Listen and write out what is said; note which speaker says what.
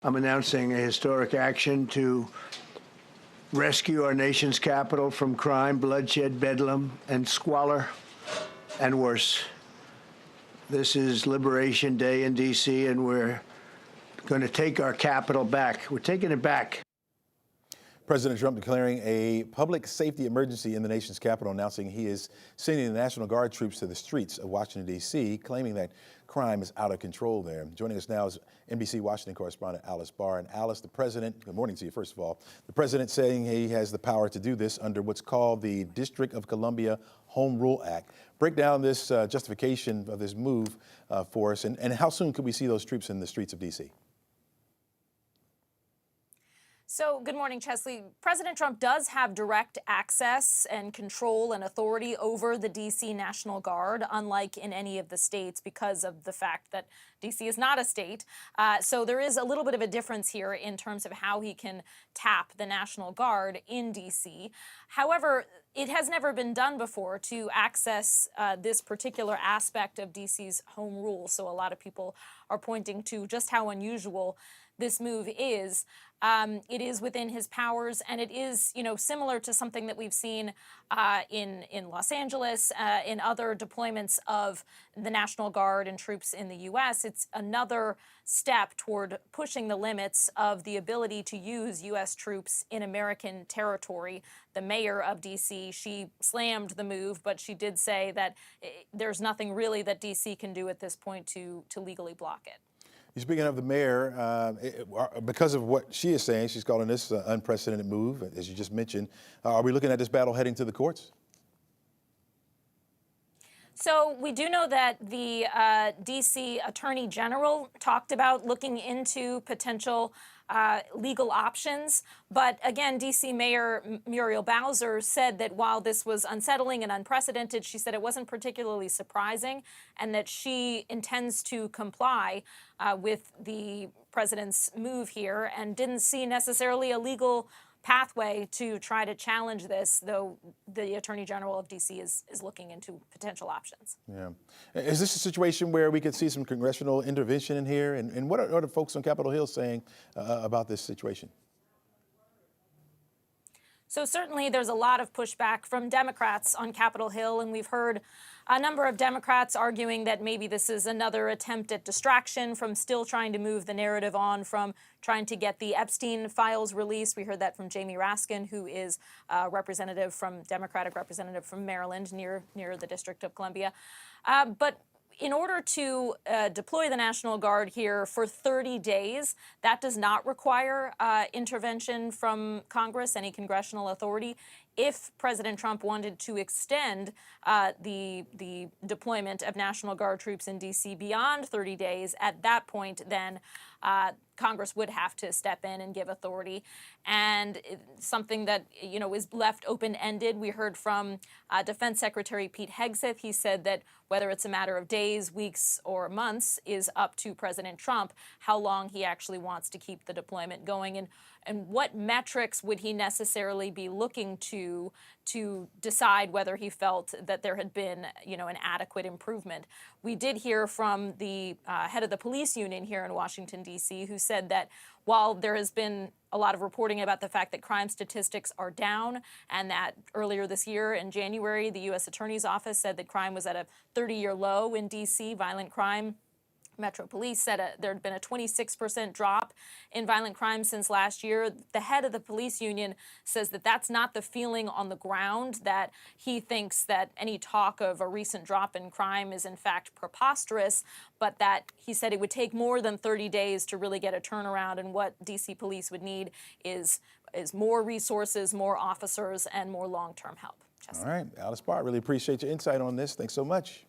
Speaker 1: I'm announcing a historic action to rescue our nation's capital from crime, bloodshed, bedlam, and squalor, and worse. This is Liberation Day in D.C., and we're going to take our capital back. We're taking it back.
Speaker 2: President Trump declaring a public safety emergency in the nation's capital, announcing he is sending the National Guard troops to the streets of Washington, D.C., claiming that crime is out of control there. Joining us now is NBC Washington correspondent Barr. And Alice, the president, good morning to you, first of all. The president saying he has the power to do this under what's called the District of Columbia Home Rule Act. Break down this justification of this move for us, and how soon could we see those troops in the streets of D.C.?
Speaker 3: So, good morning, Chesley. President Trump does have direct access and control and authority over the D.C. National Guard, unlike in any of the states, because of the fact that D.C. is not a state. So there is a little bit of a difference here in terms of how he can tap the National Guard in D.C. However, it has never been done before to access this particular aspect of D.C.'s home rule. So a lot of people are pointing to just how unusual this move is. It is within his powers, and it is, similar to something that we've seen in Los Angeles, in other deployments of the National Guard and troops in the U.S. It's another step toward pushing the limits of the ability to use U.S. troops in American territory. The mayor of D.C., she slammed the move, but she did say that there's nothing really that D.C. can do at this point to legally block it.
Speaker 2: Speaking of the mayor, because of what she is saying, she's calling this an unprecedented move, as you just mentioned. Are we looking at this battle heading to the courts?
Speaker 3: So we do know that the D.C. Attorney General talked about looking into potential legal options. But again, D.C. Mayor Muriel Bowser said that while this was unsettling and unprecedented, she said it wasn't particularly surprising and that she intends to comply with the president's move here and didn't see necessarily a legal pathway to try to challenge this, though the Attorney General of D.C. is looking into potential options.
Speaker 2: Yeah. Is this a situation where we could see some congressional intervention in here? And what are the folks on Capitol Hill saying about this situation?
Speaker 3: So certainly there's a lot of pushback from Democrats on Capitol Hill, and we've heard a number of Democrats arguing that maybe this is another attempt at distraction from still trying to move the narrative on from trying to get the Epstein files released. We heard that from Jamie Raskin, who is a Democratic representative from Maryland, near the District of Columbia. But in order to deploy the National Guard here for 30 days, that does not require intervention from Congress, any congressional authority. If President Trump wanted to extend the deployment of National Guard troops in D.C. beyond 30 days, at that point, then Congress would have to step in and give authority. And something that, is left open-ended. We heard from Defense Secretary Pete Hegseth. He said that whether it's a matter of days, weeks, or months is up to President Trump, how long he actually wants to keep the deployment going, and what metrics would he necessarily be looking to decide whether he felt that there had been, an adequate improvement. We did hear from the head of the police union here in Washington, D.C., who said that while there has been a lot of reporting about the fact that crime statistics are down, and that earlier this year in January, the U.S. Attorney's Office said that crime was at a 30-year low in D.C., violent crime. Metro Police said there had been a 26% drop in violent crime since last year. The head of the police union says that that's not the feeling on the ground, that he thinks that any talk of a recent drop in crime is in fact preposterous, but that he said it would take more than 30 days to really get a turnaround, and what D.C. police would need is more resources, more officers, and more long-term help.
Speaker 2: All right, Barr, really appreciate your insight on this. Thanks so much.